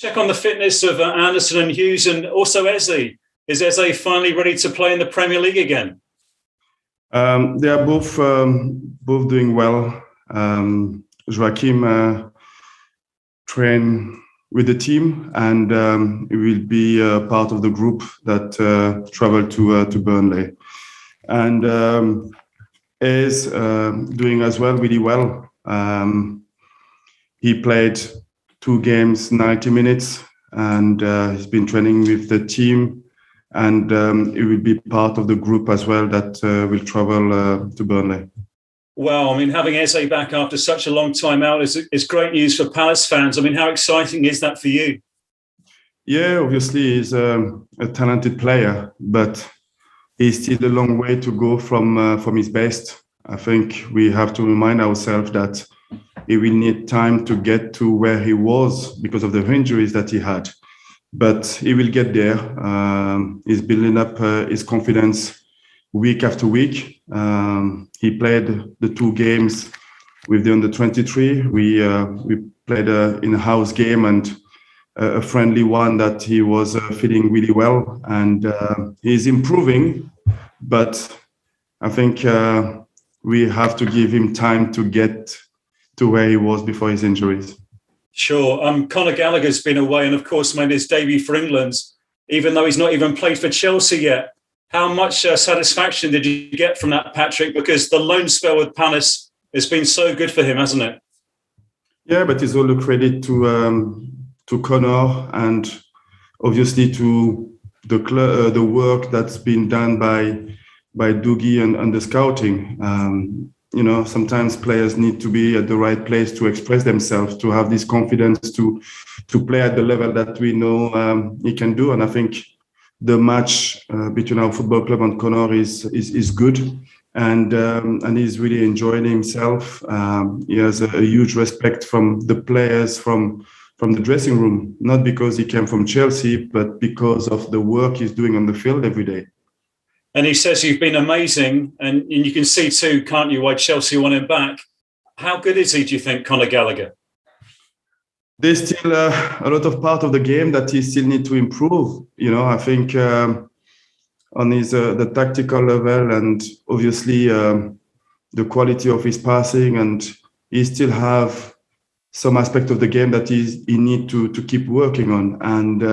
Check on the fitness of Anderson and Hughes and also Eze. Is Eze finally ready to play in the Premier League again? They are both doing well. Joachim train with the team, and he will be part of the group that travel to Burnley. And is doing as well, really well. He played 2 games, 90 minutes, and he's been training with the team. And he will be part of the group as well that will travel to Burnley. Well, I mean, having Eze back after such a long time out is great news for Palace fans. I mean, how exciting is that for you? Yeah, obviously he's a talented player, but he's still a long way to go from his best. I think we have to remind ourselves that he will need time to get to where he was because of the injuries that he had. But he will get there. He's building up his confidence week after week. He played the 2 games with the under-23. We played an in-house game and a friendly one that he was feeling really well. And he's improving, but I think we have to give him time to get to where he was before his injuries. Sure. Conor Gallagher's been away and, of course, made his debut for England, even though he's not even played for Chelsea yet. How much satisfaction did you get from that, Patrick? Because the loan spell with Palace has been so good for him, hasn't it? Yeah, but it's all the credit to Conor and obviously to the work that's been done by Dougie and the scouting. Sometimes players need to be at the right place to express themselves, to have this confidence to play at the level that we know he can do. And I think the match between our football club and Conor is good, and he's really enjoying himself. He has a huge respect from the players, from the dressing room, not because he came from Chelsea, but because of the work he's doing on the field every day. And he says you've been amazing, and you can see too, can't you, why Chelsea want him back. How good is he, do you think, Conor Gallagher? There's still a lot of part of the game that he still need to improve. I think on his the tactical level and obviously the quality of his passing, and he still have some aspect of the game that he need to keep working on. And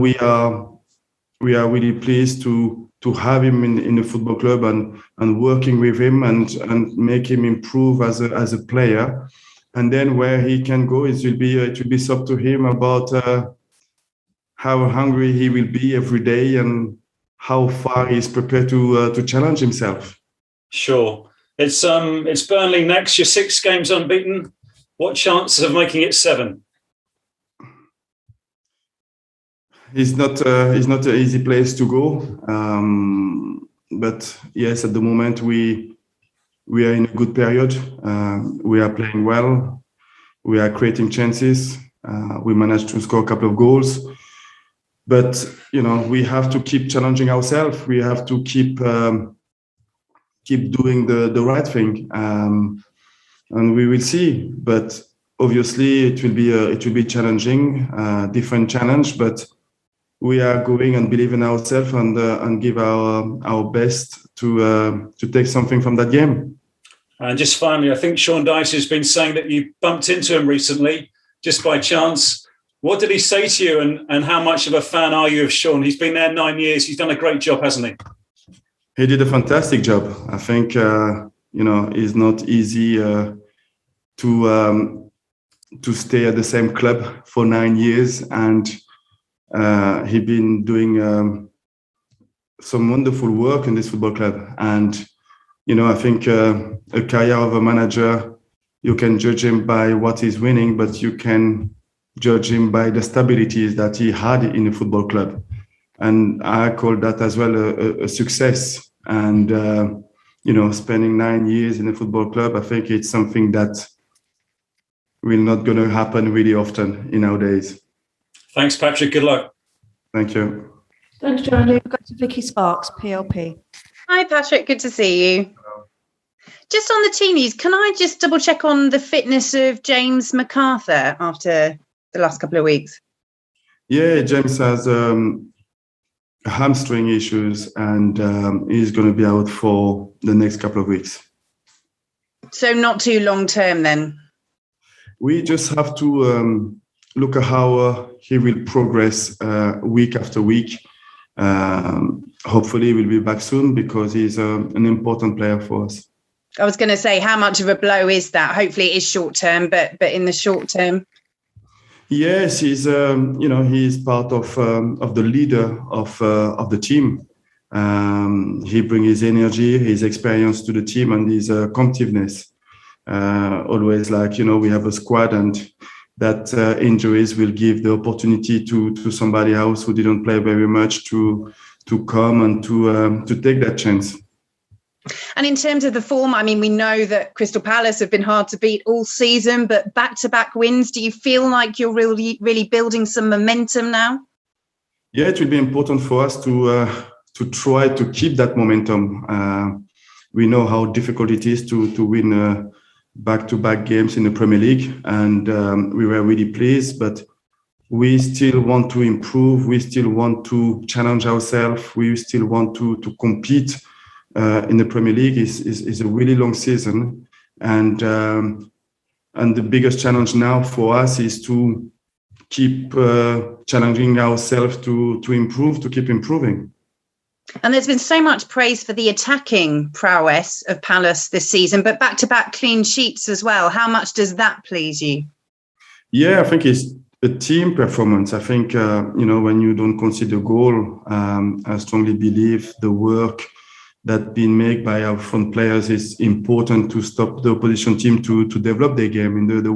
we are really pleased to have him in the football club and working with him and make him improve as a player. And then where he can go, it will be up to him about how hungry he will be every day and how far he's prepared to challenge himself. Sure. It's Burnley next. You're 6 games unbeaten. What chances of making it 7? It's not an easy place to go, but yes, at the moment we are in a good period. We are playing well. We are creating chances. We managed to score a couple of goals, but we have to keep challenging ourselves. We have to keep doing the right thing, and we will see. But obviously, it will be challenging, different challenge, but we are going and believe in ourselves and give our best to take something from that game. And just finally, I think Sean Dyche has been saying that you bumped into him recently, just by chance. What did he say to you, and how much of a fan are you of Sean? He's been there 9 years. He's done a great job, hasn't he? He did a fantastic job. I think it's not easy to stay at the same club for 9 years, and he's been doing some wonderful work in this football club. And I think a career of a manager, you can judge him by what he's winning, but you can judge him by the stabilities that he had in the football club. And I call that as well a success. And, spending 9 years in a football club, I think it's something that will not going to happen really often in our days. Thanks, Patrick. Good luck. Thank you. Thanks, Johnny. We've got to Vicky Sparks, PLP. Hi, Patrick. Good to see you. Hello. Just on the teenies, can I just double check on the fitness of James MacArthur after the last couple of weeks? Yeah, James has hamstring issues and he's going to be out for the next couple of weeks. So not too long term then? We just have to look at how he will progress week after week. Hopefully we'll be back soon because he's an important player for us. I was going to say, how much of a blow is that? Hopefully it is short term, but in the short term. Yes, he's he's part of the leader of the team. He brings his energy, his experience to the team, and his competitiveness. Always we have a squad, and that injuries will give the opportunity to somebody else who didn't play very much to come and to take that chance. And in terms of the form, I mean, we know that Crystal Palace have been hard to beat all season, but back-to-back wins, do you feel like you're really building some momentum now? Yeah, it will be important for us to try to keep that momentum. We know how difficult it is to win back-to-back games in the Premier League, and we were really pleased, but we still want to improve. We still want to challenge ourselves. We still want to compete. In the Premier League is a really long season, and the biggest challenge now for us is to keep challenging ourselves to improve, to keep improving. And there's been so much praise for the attacking prowess of Palace this season, but back-to-back clean sheets as well. How much does that please you? Yeah, I think it's a team performance. I think when you don't concede a goal, I strongly believe the work that been made by our front players is important to stop the opposition team to develop their game in the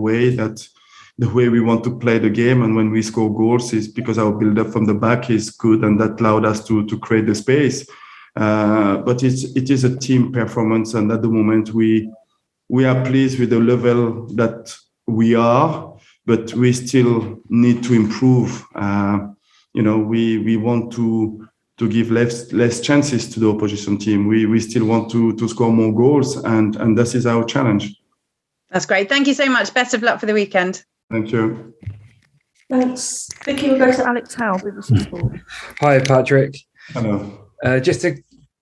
way we want to play the game. And when we score goals is because our build up from the back is good, and that allowed us to create the space. But it is a team performance, and at the moment we are pleased with the level that we are, but we still need to improve. We want to give less chances to the opposition team. We still want to score more goals, and this is our challenge. That's great. Thank you so much. Best of luck for the weekend. Thank you. Thanks. Vicky, we'll go to Alex Howe, BBC Sport. Hi, Patrick. Hello. Just to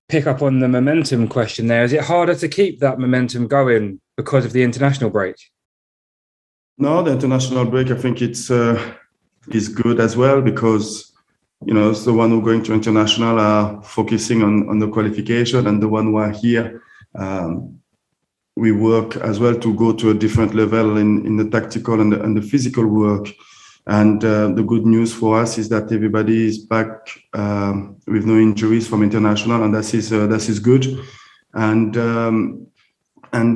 pick up on the momentum question there, is it harder to keep that momentum going because of the international break? No, the international break, I think it's is good as well because it's the one who are going to international are focusing on the qualification, and the one who are here, we work as well to go to a different level in the tactical and the physical work. And the good news for us is that everybody is back with no injuries from international, and that is good. And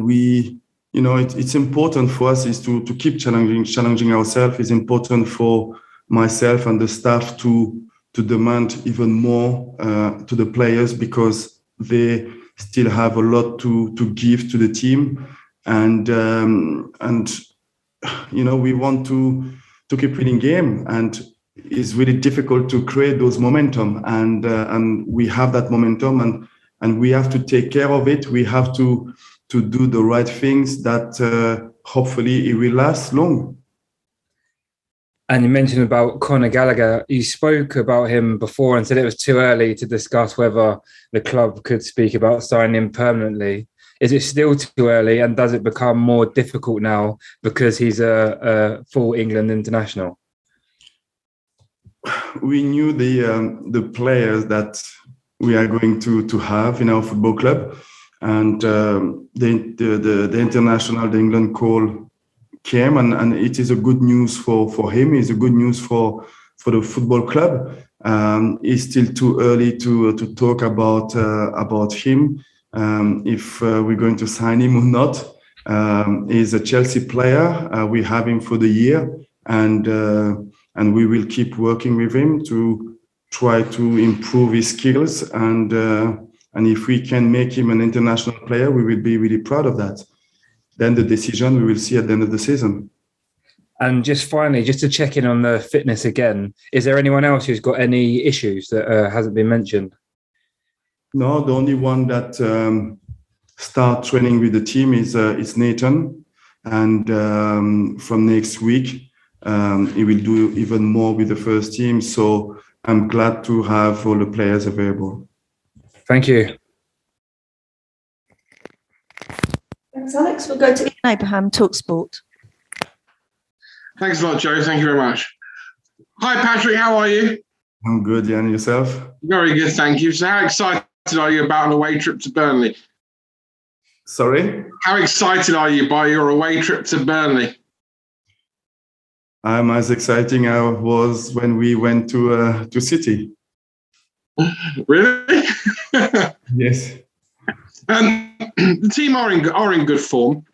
we, it's important for us is to keep challenging ourselves. It's important for myself and the staff to demand even more to the players because they still have a lot to give to the team, and we want to keep winning game, and it's really difficult to create those momentum, and we have that momentum, and we have to take care of it. We have to do the right things that hopefully it will last long. And you mentioned about Conor Gallagher. You spoke about him before and said it was too early to discuss whether the club could speak about signing him permanently. Is it still too early, and does it become more difficult now because he's a full England international? We knew the players that we are going to have in our football club, and the international, the England call came, and it is a good news for him. It's a good news for the football club. It's still too early to talk about him, if we're going to sign him or not. He's a Chelsea player. We have him for the year, and we will keep working with him to try to improve his skills. And if we can make him an international player, we will be really proud of that. Then the decision we will see at the end of the season. And just finally, just to check in on the fitness again, is there anyone else who's got any issues that hasn't been mentioned? No, the only one that start training with the team is Nathan, and from next week he will do even more with the first team. So I'm glad to have all the players available. Thank you. Thanks, Alex. We'll go to Ian Abraham, TalkSport. Thanks a lot, Joe. Thank you very much. Hi, Patrick. How are you? I'm good, Jan. Yourself? Very good, thank you. So how excited are you about an away trip to Burnley? Sorry? How excited are you by your away trip to Burnley? I'm as exciting I was when we went to City. Really? Yes. The team are in good form,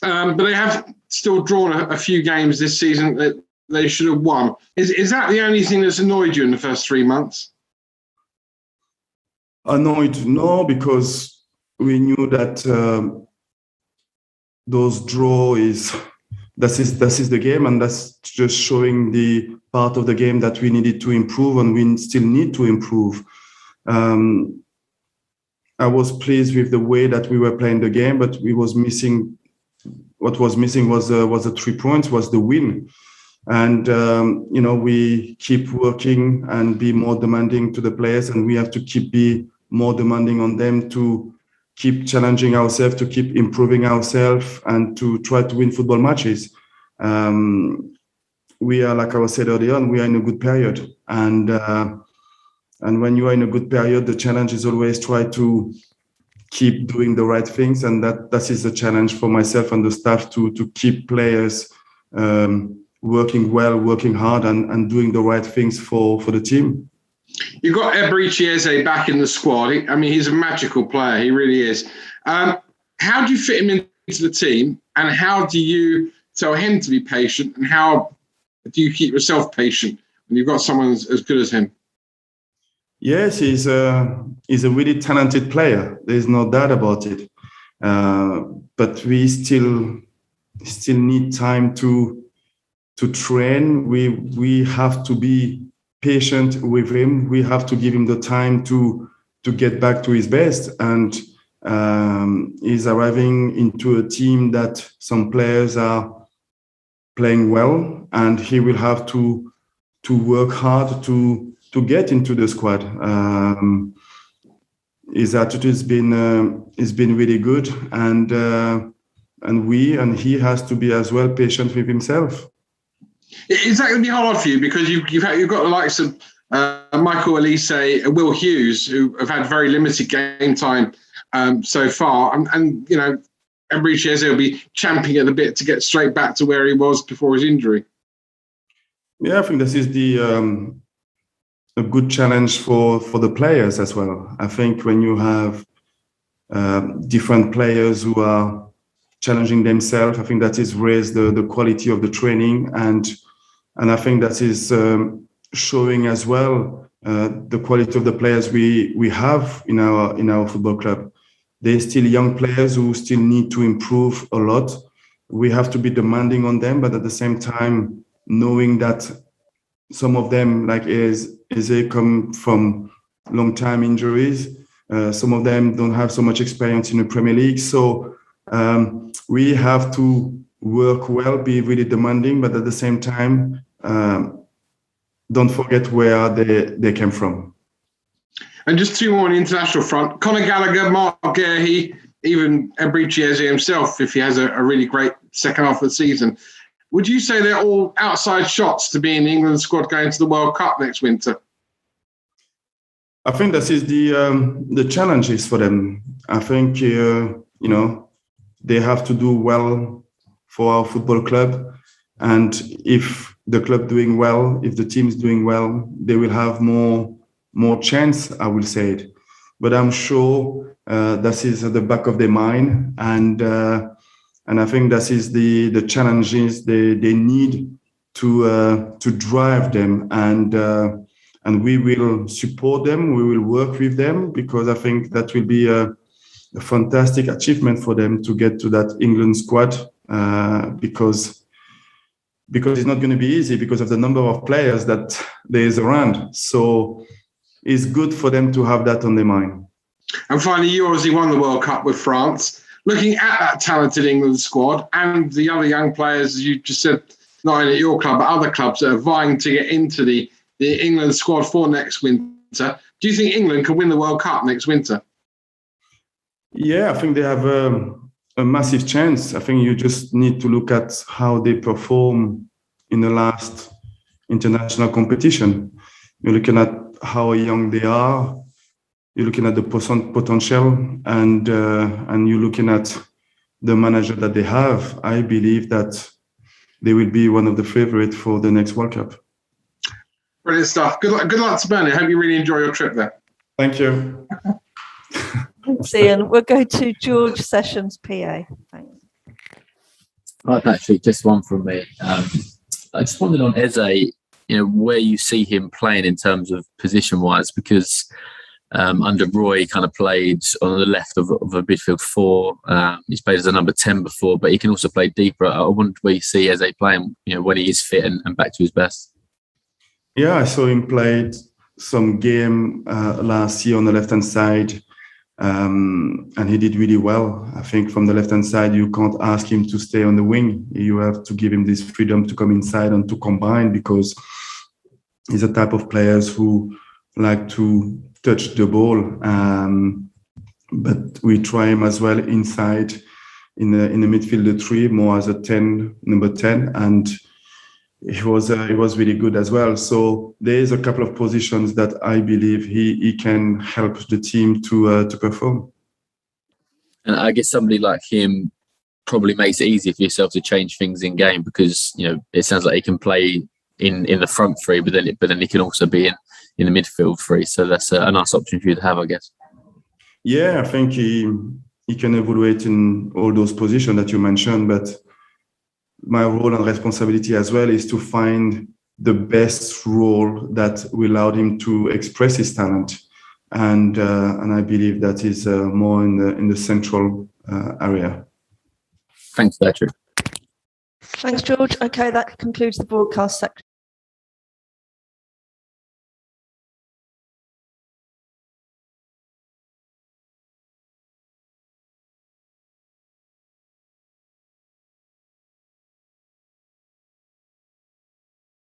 but they have still drawn a few games this season that they should have won. Is that the only thing that's annoyed you in the first 3 months? Annoyed? No, because we knew that those draw this is the game, and that's just showing the part of the game that we needed to improve, and we still need to improve. I was pleased with the way that we were playing the game, but what was missing was the 3 points, was the win. And, we keep working and be more demanding to the players, and we have to be more demanding on them to keep challenging ourselves, to keep improving ourselves, and to try to win football matches. We are, like I said earlier on, we are in a good period. And when you are in a good period, the challenge is always try to keep doing the right things. And that is the challenge for myself and the staff to keep players working well, working hard, and doing the right things for the team. You've got Eberechi back in the squad. He's a magical player. He really is. How do you fit him into the team, and how do you tell him to be patient, and how do you keep yourself patient when you've got someone as good as him? Yes, he's a really talented player. There's no doubt about it. But we still need time to train. We have to be patient with him. We have to give him the time to get back to his best. And he's arriving into a team that some players are playing well, and he will have to work hard to get into the squad. His attitude has been really good, and he has to be as well patient with himself. Is that going to be hard for you, because you've got the likes of Michael Elise and Will Hughes, who have had very limited game time so far, and Eberechi will be champing at the bit to get straight back to where he was before his injury? Yeah, I think this is a good challenge for the players as well. I think when you have different players who are challenging themselves, I think that is raised the quality of the training, and I think that is showing as well the quality of the players we have in our football club. They're still young players who still need to improve a lot. We have to be demanding on them, but at the same time, knowing that some of them, like Eze, come from long-time injuries. Some of them don't have so much experience in the Premier League. So we have to work well, be really demanding, but at the same time, don't forget where they came from. And just 2 more on the international front. Conor Gallagher, Mark Guehi, even Eberechi himself, if he has a really great second half of the season. Would you say they're all outside shots to be in the England squad going to the World Cup next winter? I think this is the challenges for them. I think, they have to do well for our football club. And if the club doing well, if the team's doing well, they will have more chance, I will say it. But I'm sure this is at the back of their mind. And I think that is the challenges they need to drive them, and we will support them. We will work with them, because I think that will be a fantastic achievement for them to get to that England squad, because it's not going to be easy because of the number of players that there is around. So it's good for them to have that on their mind. And finally, you obviously won the World Cup with France. Looking at that talented England squad and the other young players, as you just said, not only at your club, but other clubs that are vying to get into the England squad for next winter. Do you think England can win the World Cup next winter? Yeah, I think they have a massive chance. I think you just need to look at how they perform in the last international competition. You're looking at how young they are. You're looking at the potential, and you're looking at the manager that they have. I believe that they will be one of the favorites for the next World Cup. Brilliant stuff. Good luck to Burnley. I hope you really enjoy your trip there. Thank you. Thanks, Ian. We'll go to George Sessions, PA. Thanks. Hi, Patrick. Just one from me. I just wondered on Eze, where you see him playing in terms of position-wise, because under Roy, he kind of played on the left of a midfield four. He's played as a number 10 before, but he can also play deeper. I wonder where you see Eze playing, when he is fit and back to his best. Yeah, I saw him played some game last year on the left-hand side, and he did really well. I think from the left-hand side, you can't ask him to stay on the wing. You have to give him this freedom to come inside and to combine, because he's a type of players who like to touch the ball. But we try him as well inside in the midfield three, more as a number 10, and he was really good as well. So there is a couple of positions that I believe he can help the team to perform. And I guess somebody like him probably makes it easier for yourself to change things in game, because it sounds like he can play in the front three, but then he can also be in the midfield three. So that's a nice option for you to have, I guess. Yeah, I think he can evaluate in all those positions that you mentioned, but my role and responsibility as well is to find the best role that will allow him to express his talent, and I believe that is more in the central area. Thanks, Patrick. Thanks, George. Okay, that concludes the broadcast section.